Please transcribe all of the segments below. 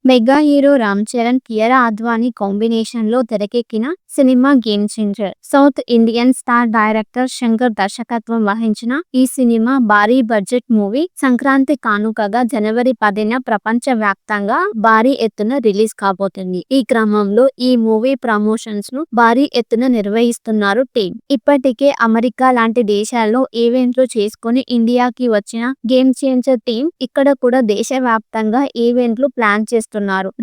Mega hero Ram Charan, Kiara Advani combination లో తెరకెక్కిన cinema game changer. South Indian star director Shankar దర్శకత్వం వహించిన ఈ సినిమా భారీ బడ్జెట్ మూవీ. సంక్రాంతి కానుకగా జనవరి 10న ప్రపంచ వ్యాప్తంగా భారీ ఎత్తున రిలీజ్ కాబోతుంది. ఈ క్రమంలో ఈ మూవీ ప్రమోషన్స్ ను భారీ ఎత్తున నిర్వహిస్తున్నారు టీం. ఇప్పటికే అమెరికా లాంటి దేశాల్లో ఈవెంట్లు చేసుకుని ఇండియాకి వచ్చిన గేమ్ చేంజర్ టీం ఇక్కడ కూడా దేశవ్యాప్తంగా ఈవెంట్లు ప్లాన్ చేస్తున్నారు.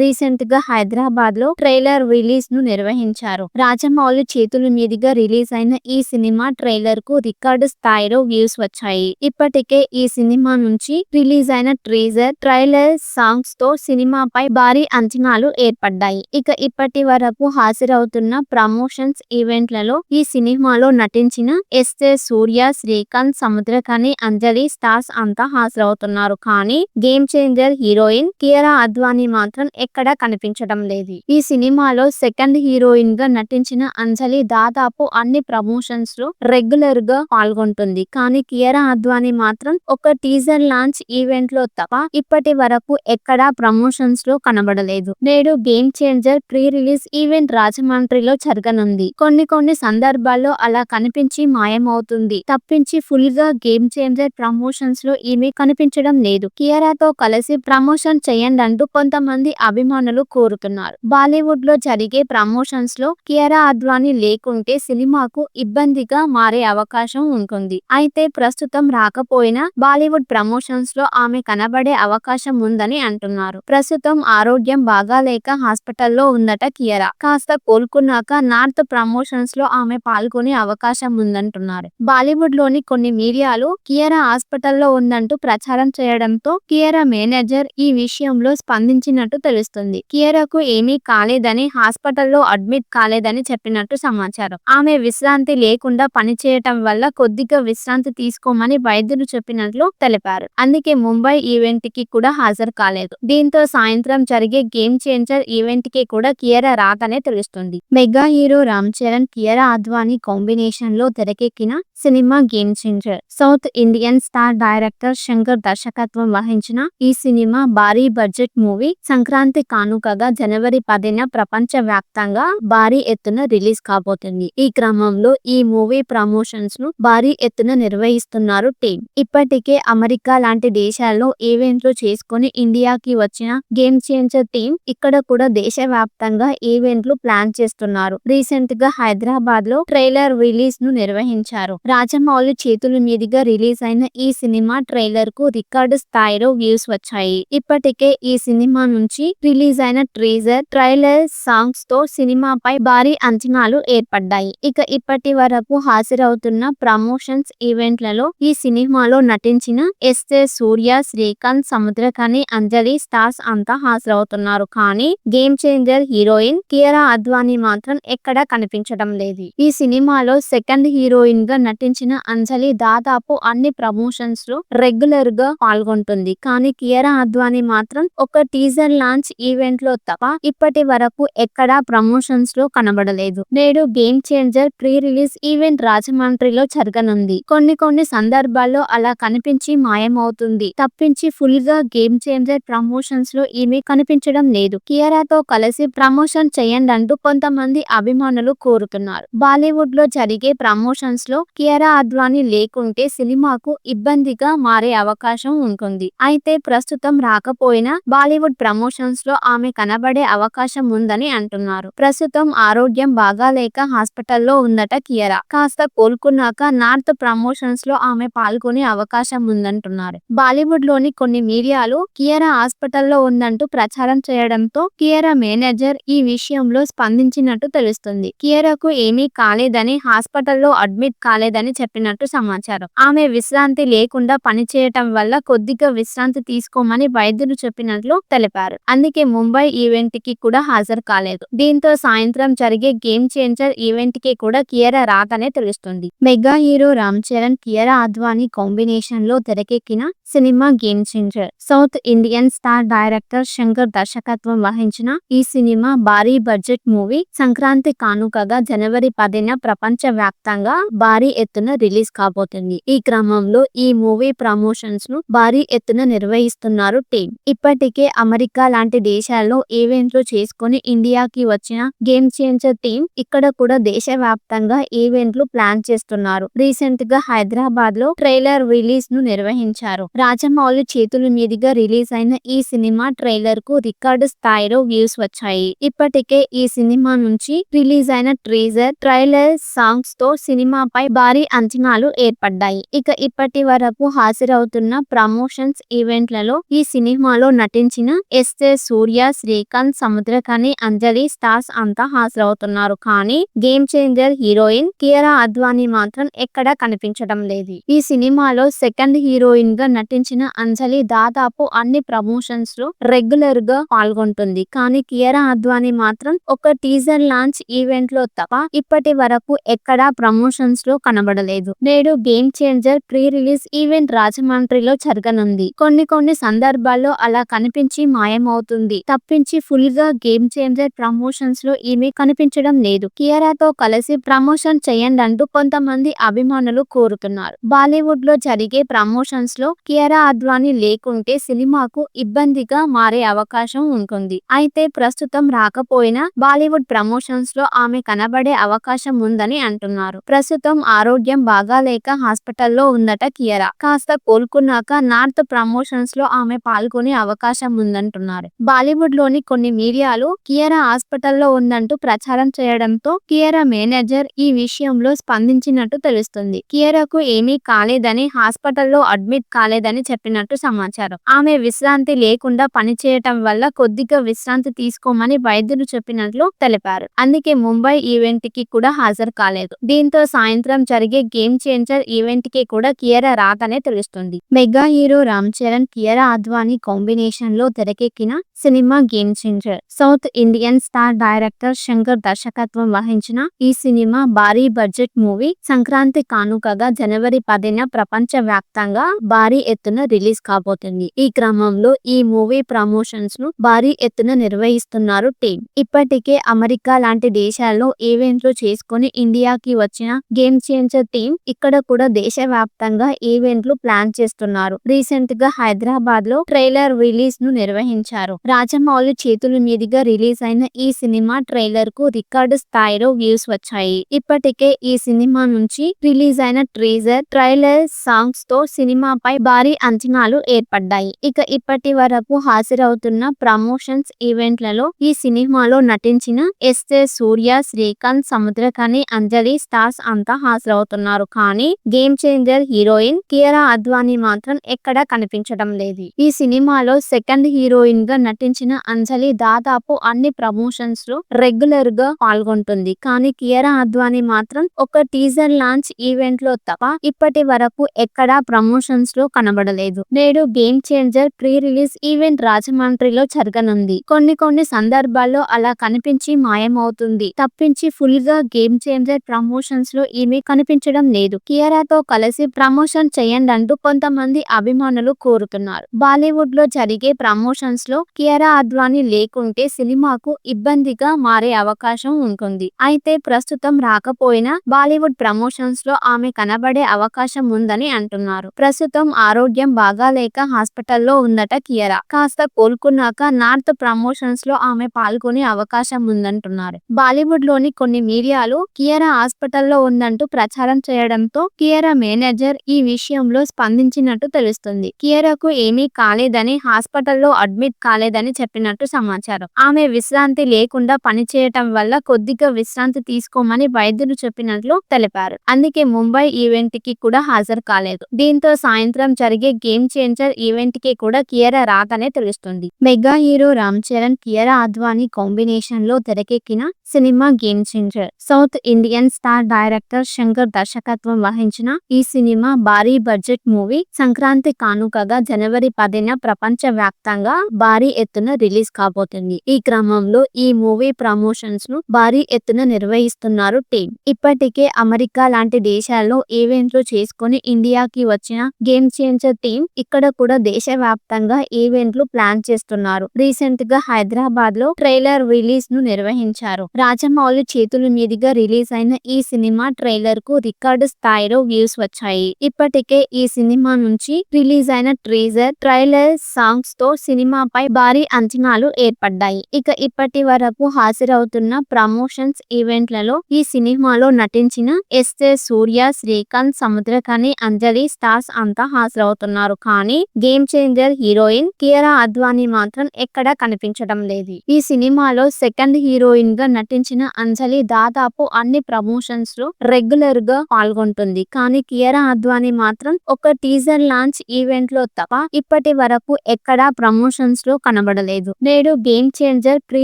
రీసెంట్ గా హైదరాబాద్ లో ట్రైలర్ రిలీజ్ ను నిర్వహించారు. రాజమౌళి చేతుల మీదుగా రిలీజ్ అయిన ఈ సినిమా ట్రైలర్ కు రికార్డు స్థాయిలో వ్యూస్ వచ్చాయి. ఇప్పటికే ఈ సినిమా నుంచి రిలీజ్ అయిన టీజర్, ట్రైలర్, సాంగ్స్ తో సినిమాపై భారీ అంచనాలు ఏర్పడ్డాయి. ఇక ఇప్పటి వరకు హాజరవుతున్న ప్రమోషన్స్ ఈవెంట్లలో ఈ సినిమాలో నటించిన ఎస్.జె. సూర్య, శ్రీకాంత్, సముద్రఖని, అంజలి స్టార్స్ అంతా హాజరవుతున్నారు. కానీ game changer heroine Kiara Advani మాత్రం ఎక్కడా కనిపించడం లేదు. ఈ సినిమాలో సెకండ్ హీరోయిన్ గా నటించిన అంజలి దాదాపు అన్ని ప్రమోషన్స్ లో రెగ్యులర్ గా పాల్గొంటుంది. కానీ కియారా అద్వానీ మాత్రం ఒక టీజర్ లాంచ్ ఈవెంట్ లో తప్ప ఇప్పటి వరకు ఎక్కడా ప్రమోషన్స్ లో కనబడలేదు. నేడు game changer pre release event రాజమండ్రిలో జరగనుంది. కొన్ని సందర్భాల్లో అలా కనిపించి మాయమవుతుంది తప్పించి ఫుల్ గా గేమ్ చేంజర్ ప్రమోషన్స్ లో ఈమె కనిపించడం లేదు. కియారాతో కలిసి ప్రమోషన్ చేయండి అంటూ కొంతమంది అభిమానులు కోరుతున్నారు. బాలీవుడ్ లో జరిగే ప్రమోషన్స్ లో కియారా అద్వానీ లేకుంటే సినిమాకు ఇబ్బందిగా మారే అవకాశం ఉంటుంది. అయితే ప్రస్తుతం రాకపోయినా బాలీవుడ్ ప్రమోషన్స్ లో ఆమె కనబడే అవకాశం ఉందని అంటున్నారు. ప్రస్తుతం ఆరోగ్యం బాగాలేక హాస్పిటల్లో ఉందట కియారా. కాస్త కోలుకున్నాక నార్త్ ప్రమోషన్స్ లో ఆమె పాల్గొనే అవకాశం ఉందంటున్నారు. బాలీవుడ్ లోని కొన్ని మీడియాలు కియారా హాస్పిటల్లో ఉందంటూ ప్రచారం చేయడంతో కియారా మేనేజర్ ఈ విషయంలో స్పందించినట్టు తెలుస్తుంది. కియారాకు ఏమీ కాలేదని, హాస్పిటల్లో అడ్మిట్ కాలేదని చెప్పినట్టు సమాచారం. ఆమె విశ్రాంతి లేకుండా పనిచేయటం వల్ల కొద్దిగా విశ్రాంతి తీసుకోమని వైద్యులు చెప్పినట్లు తెలిపారు. అందుకే ముంబై ఈవెంట్ కి కూడా హాజరు కాలేదు. దీంతో సాయంత్రం జరిగే గేమ్ చేంజర్ ఈవెంట్ కి కూడా కియారా రాదనే తెలుస్తుంది. Mega hero Ram Charan, Kiara Advani combination లో తెరకెక్కిన cinema game changer. South Indian star director Shankar దర్శకత్వం వహించిన ఈ సినిమా భారీ బడ్జెట్ మూవీ. సంక్రాంతి కానుకగా జనవరి 10న ప్రపంచ వ్యాప్తంగా భారీ ఎత్తున రిలీజ్ కాబోతుంది. ఈ క్రమంలో ఈ మూవీ ప్రమోషన్స్ ను భారీ ఎత్తున నిర్వహిస్తున్నారు టీం. ఇప్పటికే అమెరికా లాంటి దేశాల్లో ఈవెంట్లు చేసుకుని ఇండియాకి వచ్చిన గేమ్ చేంజర్ టీం ఇక్కడ కూడా దేశవ్యాప్తంగా ఈవెంట్లు ప్లాన్ చేస్తున్నారు. రీసెంట్ గా హైదరాబాద్ లో ట్రైలర్ రిలీజ్ ను నిర్వహించారు. రాజమౌళి చేతుల మీదుగా రిలీజ్ అయిన ఈ సినిమా ట్రైలర్ కు రికార్డు స్థాయిలో వ్యూస్ వచ్చాయి. ఇప్పటికే ఈ సినిమా నుంచి రిలీజ్ అయిన టీజర్, ట్రైలర్, సాంగ్స్ తో సినిమాపై భారీ అంచనాలు ఏర్పడ్డాయి. ఇక ఇప్పటి వరకు హాజరవుతున్న ప్రమోషన్స్ ఈవెంట్లలో ఈ సినిమాలో నటించిన ఎస్.జె. సూర్య, శ్రీకాంత్, సముద్రఖని, అంజలి స్టార్స్ అంతా హాజరవుతున్నారు. కానీ game changer heroine Kiara Advani మాత్రం ఎక్కడా కనిపించడం లేదు. ఈ సినిమాలో సెకండ్ హీరోయిన్ గా నటించిన అంజలి దాదాపు అన్ని ప్రమోషన్స్ లో రెగ్యులర్ గా పాల్గొంటుంది. కానీ కియారా అద్వానీ మాత్రం ఒక టీజర్ లాంచ్ ఈవెంట్ లో తప్ప ఇప్పటి వరకు ఎక్కడా ప్రమోషన్స్ లో కనబడలేదు. నేడు game changer pre release event రాజమండ్రిలో జరగనుంది. కొన్ని సందర్భాల్లో అలా కనిపించి మాయమవుతుంది తప్పించి ఫుల్ గా గేమ్ చేంజర్ ప్రమోషన్స్ లో ఈమె కనిపించడం లేదు. కియారాతో కలిసి ప్రమోషన్ చేయండి అంటూ కొంతమంది అభిమానులు కోరుతున్నారు. బాలీవుడ్ లో జరిగే ప్రమోషన్స్ లో కియారా అద్వానీ లేకుంటే సినిమాకు ఇబ్బందిగా మారే అవకాశం ఉంటుంది. అయితే ప్రస్తుతం రాకపోయినా బాలీవుడ్ ప్రమోషన్స్ లో ఆమె కనబడే అవకాశం ఉందని అంటున్నారు. ప్రస్తుతం ఆరోగ్యం బాగాలేక హాస్పిటల్లో ఉందట కియారా. కాస్త కోలుకున్నాక నార్త్ ప్రమోషన్స్ లో ఆమె పాల్గొనే అవకాశం ఉందంటున్నారు. బాలీవుడ్ లోని కొన్ని మీడియాలు కియారా హాస్పిటల్లో ఉందంటూ ప్రచారం చేయడంతో కియారా మేనేజర్ ఈ విషయంలో స్పందించినట్టు తెలుస్తుంది. కియారాకు ఏమీ కాలేదని, హాస్పిటల్లో అడ్మిట్ కాలేదని చెప్పినట్టు సమాచారం. ఆమె విశ్రాంతి లేకుండా పనిచేయటం వల్ల కొద్దిగా విశ్రాంతి తీసుకోమని వైద్యులు చెప్పినట్లు తెలిపారు. అందుకే ముంబై ఈవెంట్ కి కూడా హాజరు కాలేదు. దీంతో సాయంత్రం జరిగే గేమ్ చేంజర్ ఈవెంట్ కి కూడా కియారా రాదనే తెలుస్తుంది. Mega hero Ram Charan, Kiara Advani combination లో తెరకెక్కిన cinema game changer. South Indian star director Shankar దర్శకత్వం వహించిన ఈ సినిమా భారీ బడ్జెట్ మూవీ సంక్రాంతి కానుకగా జనవరి 10న ప్రపంచ వ్యాప్తంగా భారీ ఎత్తున రిలీజ్ కాబోతుంది. ఈ క్రమంలో ఈ మూవీ ప్రమోషన్స్ ను భారీ ఎత్తున నిర్వహిస్తున్నారు టీం. ఇప్పటికే అమెరికా లాంటి దేశాల్లో ఈవెంట్లు చేసుకుని ఇండియాకి వచ్చిన గేమ్ చేంజర్ టీం ఇక్కడ కూడా దేశవ్యాప్తంగా ఈవెంట్లు ప్లాన్ చేస్తున్నారు. రీసెంట్ గా హైదరాబాద్ లో ట్రైలర్ రిలీజ్ ను నిర్వహించారు. రాజమౌళి చేతుల మీదుగా రిలీజ్ అయిన ఈ సినిమా ట్రైలర్ కు రికార్డు స్థాయిలో వ్యూస్ వచ్చాయి. ఇప్పటికే ఈ సినిమా నుంచి రిలీజ్ అయిన టీజర్, ట్రైలర్, సాంగ్స్ తో సినిమాపై భారీ అంచనాలు ఏర్పడ్డాయి. ఇక ఇప్పటి వరకు హాజరవుతున్న ప్రమోషన్స్ ఈవెంట్లలో ఈ సినిమాలో నటించిన ఎస్.జె. సూర్య, శ్రీకాంత్, సముద్రఖని, అంజలి స్టార్స్ అంతా హాజరవుతున్నారు. కానీ game changer heroine Kiara Advani మాత్రం ఎక్కడా కనిపించడం లేదు. ఈ సినిమాలో సెకండ్ హీరోయిన్ గా నటించిన అంజలి దాదాపు అన్ని ప్రమోషన్స్ లో రెగ్యులర్ గా పాల్గొంటుంది. కానీ కియారా అద్వానీ మాత్రం ఒక టీజర్ లాంచ్ ఈవెంట్ లో తప్ప ఇప్పటి వరకు ఎక్కడా ప్రమోషన్స్ లో కనబడలేదు. నేడు game changer pre release event రాజమండ్రిలో జరగనుంది. కొన్ని సందర్భాల్లో అలా కనిపించి మాయమవుతుంది తప్పించి ఫుల్ గా గేమ్ చేంజర్ ప్రమోషన్స్ లో ఈమె కనిపించడం లేదు. కియారాతో కలిసి ప్రమోషన్ చేయండి అంటూ కొంతమంది అభిమానులు కోరుతున్నారు. బాలీవుడ్ లో జరిగే ప్రమోషన్స్ లో కియారా అద్వానీ లేకుంటే సినిమాకు ఇబ్బందిగా మారే అవకాశం ఉంటుంది. అయితే ప్రస్తుతం రాకపోయినా బాలీవుడ్ ప్రమోషన్స్ లో ఆమె కనబడే అవకాశం ఉందని అంటున్నారు. ప్రస్తుతం ఆరోగ్యం బాగాలేక హాస్పిటల్లో ఉందట కియారా. కాస్త కోలుకున్నాక నార్త్ ప్రమోషన్స్ లో ఆమె పాల్గొనే అవకాశం ఉందంటున్నారు. బాలీవుడ్ లోని కొన్ని మీడియాలు కియారా హాస్పిటల్లో ఉందంటూ ప్రచారం చేయడంతో కియారా మేనేజర్ ఈ విషయంలో స్పందించినట్టు తెలుస్తుంది. కియారాకు ఏమీ కాలేదని, హాస్పిటల్లో అడ్మిట్ కాలేదని చెప్పినట్టు సమాచారం. ఆమె విశ్రాంతి లేకుండా పనిచేయటం వల్ల కొద్దిగా విశ్రాంతి తీసుకోమని వైద్యులు చెప్పినట్లు తెలిపారు. అందుకే ముంబై ఈవెంట్ కి కూడా హాజరు కాలేదు. దీంతో సాయంత్రం జరిగే గేమ్ చేంజర్ ఈవెంట్ కి కూడా కియారా రాదనే తెలుస్తుంది. Mega hero Ram Charan, Kiara Advani combination లో తెరకెక్కిన cinema game changer. South Indian star director Shankar దర్శకత్వం వహించిన ఈ సినిమా భారీ బడ్జెట్ మూవీ సంక్రాంతి కానుకగా జనవరి 10న ప్రపంచ వ్యాప్తంగా భారీ ఎత్తున రిలీజ్ కాబోతుంది. ఈ క్రమంలో ఈ మూవీ ప్రమోషన్స్ ను భారీ ఎత్తున నిర్వహిస్తున్నారు టీం. ఇప్పటికే అమెరికా లాంటి దేశాల్లో ఈవెంట్లు చేసుకుని ఇండియాకి వచ్చిన గేమ్ చేంజర్ టీం ఇక్కడ కూడా దేశవ్యాప్తంగా ఈవెంట్లు ప్లాన్ చేస్తున్నారు. రీసెంట్ గా హైదరాబాద్ లో ట్రైలర్ రిలీజ్ ను నిర్వహించారు. రాజమౌళి చేతుల మీదుగా రిలీజ్ అయిన ఈ సినిమా ట్రైలర్ కు రికార్డు స్థాయిలో వ్యూస్ వచ్చాయి. ఇప్పటికే ఈ సినిమా నుంచి రిలీజ్ అయిన టీజర్, ట్రైలర్, సాంగ్స్ తో సినిమాపై భారీ అంచనాలు ఏర్పడ్డాయి. ఇక ఇప్పటి వరకు హాజరవుతున్న ప్రమోషన్స్ ఈవెంట్లలో ఈ సినిమాలో నటించిన ఎస్.జె. సూర్య, శ్రీకాంత్, సముద్రఖని, అంజలి స్టార్స్ అంతా హాజరవుతున్నారు. కానీ game changer heroine Kiara Advani మాత్రం ఎక్కడా కనిపించడం లేదు. ఈ సినిమాలో సెకండ్ హీరోయిన్ గా నటించిన అంజలి దాదాపు అన్ని ప్రమోషన్స్ లో రెగ్యులర్ గా పాల్గొంటుంది. కానీ కియారా అద్వానీ మాత్రం ఒక టీజర్ లాంచ్ ఈవెంట్ లో తప్ప ఇప్పటి వరకు ఎక్కడా ప్రమోషన్స్ లో కనబడలేదు. నేడు game changer pre release event రాజమండ్రిలో జరగనుంది. కొన్ని సందర్భాల్లో అలా కనిపించి మాయమవుతుంది తప్పించి ఫుల్ గా గేమ్ చేంజర్ ప్రమోషన్స్ లో ఈమె కనిపించడం లేదు. కియారాతో కలిసి ప్రమోషన్ చేయండి అంటూ కొంతమంది అభిమానులు కోరుతున్నారు. బాలీవుడ్ లో జరిగే ప్రమోషన్స్ లో కియారా అద్వానీ లేకుంటే సినిమాకు ఇబ్బందిగా మారే అవకాశం ఉంటుంది. అయితే ప్రస్తుతం రాకపోయినా బాలీవుడ్ ప్రమోషన్స్ లో ఆమె కనబడే అవకాశం ఉందని అంటున్నారు. ప్రస్తుతం ఆరోగ్యం బాగాలేక హాస్పిటల్లో ఉందట కియారా. కాస్త కోలుకున్నాక నార్త్ ప్రమోషన్స్ లో ఆమె పాల్గొనే అవకాశం ఉందంటున్నారు. బాలీవుడ్ లోని కొన్ని మీడియాలు కియారా హాస్పిటల్లో ఉందంటూ ప్రచారం చేయడంతో కియారా మేనేజర్ ఈ విషయంలో స్పందించినట్టు తెలుస్తుంది. కియారాకు ఏమీ కాలేదని, హాస్పిటల్లో అడ్మిట్ కాలేదని చెప్పినట్టు సమాచారం. ఆమె విశ్రాంతి లేకుండా పనిచేయటం వల్ల కొద్దిగా విశ్రాంతి తీసుకోమని వైద్యులు చెప్పినట్లు తెలిపారు. అందుకే ముంబై ఈవెంట్ కి కూడా హాజరు కాలేదు. దీంతో సాయంత్రం జరిగే గేమ్ చేంజర్ ఈవెంట్ కి కూడా కియారా రాదనే తెలుస్తుంది. Mega hero Ram Charan, Kiara Advani combination లో తెరకెక్కిన cinema game changer. South Indian star director Shankar దర్శకత్వం వహించిన ఈ సినిమా భారీ బడ్జెట్ మూవీ సంక్రాంతి కానుకగా జనవరి 10న ప్రపంచ వ్యాప్తంగా భారీ ఎత్తున రిలీజ్ కాబోతుంది. ఈ క్రమంలో ఈ మూవీ ప్రమోషన్స్ ను భారీ ఎత్తున నిర్వహిస్తున్నారు టీం. ఇప్పటికే అమెరికా లాంటి దేశాల్లో ఈవెంట్లు చేసుకుని ఇండియాకి వచ్చిన గేమ్ చేంజర్ టీం ఇక్కడ కూడా దేశవ్యాప్తంగా ఈవెంట్లు ప్లాన్ చేస్తున్నారు. రీసెంట్ గా హైదరాబాద్ లో ట్రైలర్ రిలీజ్ ను నిర్వహించారు. రాజమౌళి చేతుల మీదుగా రిలీజ్ అయిన ఈ సినిమా ట్రైలర్ కు రికార్డు స్థాయిలో వ్యూస్ వచ్చాయి. ఇప్పటికే ఈ సినిమా నుంచి రిలీజ్ అయిన టీజర్, ట్రైలర్, సాంగ్స్ తో సినిమాపై భారీ అంచనాలు ఏర్పడ్డాయి. ఇక ఇప్పటి వరకు హాజరవుతున్న ప్రమోషన్స్ ఈవెంట్లలో ఈ సినిమాలో నటించిన ఎస్.జె. సూర్య, శ్రీకాంత్, సముద్రఖని, అంజలి స్టార్స్ అంతా హాజరవుతున్నారు. కానీ game changer heroine Kiara Advani మాత్రం ఎక్కడా కనిపించడం లేదు. ఈ సినిమాలో సెకండ్ హీరోయిన్ గా నటించిన అంజలి దాదాపు అన్ని ప్రమోషన్స్ లో రెగ్యులర్ గా పాల్గొంటుంది. కానీ కియారా అద్వానీ మాత్రం ఒక టీజర్ లాంచ్ ఈవెంట్ లో తప్ప ఇప్పటి వరకు ఎక్కడా ప్రమోషన్స్ లో కనబడలేదు. నేడు game changer pre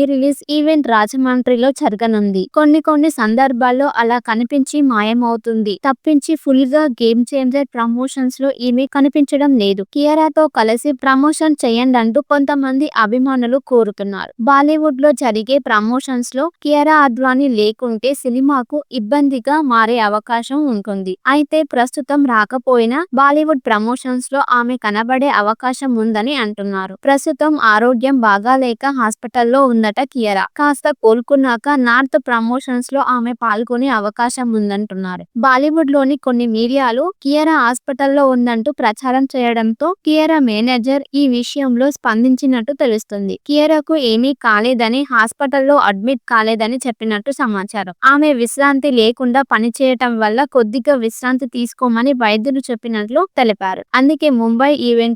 release event రాజమండ్రిలో జరగనుంది. కొన్ని సందర్భాల్లో అలా కనిపించి మాయమవుతుంది తప్పించి ఫుల్ గా గేమ్ చేంజర్ ప్రమోషన్స్ లో ఈమె కనిపించడం లేదు. కియారాతో కలిసి ప్రమోషన్ చేయండి అంటూ కొంతమంది అభిమానులు కోరుతున్నారు. బాలీవుడ్ లో జరిగే ప్రమోషన్స్ లో కియారా అద్వానీ లేకుంటే సినిమాకు ఇబ్బందిగా మారే అవకాశం ఉంటుంది. అయితే ప్రస్తుతం రాకపోయినా బాలీవుడ్ ప్రమోషన్స్ లో ఆమె కనబడే అవకాశం ఉందని అంటున్నారు. ప్రస్తుతం ఆరోగ్యం బాగాలేక హాస్పిటల్లో ఉందట కియారా. కాస్త కోలుకున్నాక నార్త్ ప్రమోషన్స్ లో ఆమె పాల్గొనే అవకాశం ఉందంటున్నారు. బాలీవుడ్ లోని కొన్ని మీడియాలు కియారా హాస్పిటల్లో ఉందంటూ ప్రచారం చేయడంతో కియారా మేనేజర్ ఈ విషయంలో స్పందించినట్టు తెలుస్తుంది. కియారాకు ఏమీ కాలేదని, హాస్పిటల్లో అడ్మిట్ కాలేదని చెప్పినట్టు సమాచారం. ఆమె విశ్రాంతి లేకుండా పనిచేయటం వల్ల కొద్దిగా విశ్రాంతి తీసుకోమని వైద్యులు చెప్పినట్లు తెలిపారు. అందుకే ముంబై ఈవెంట్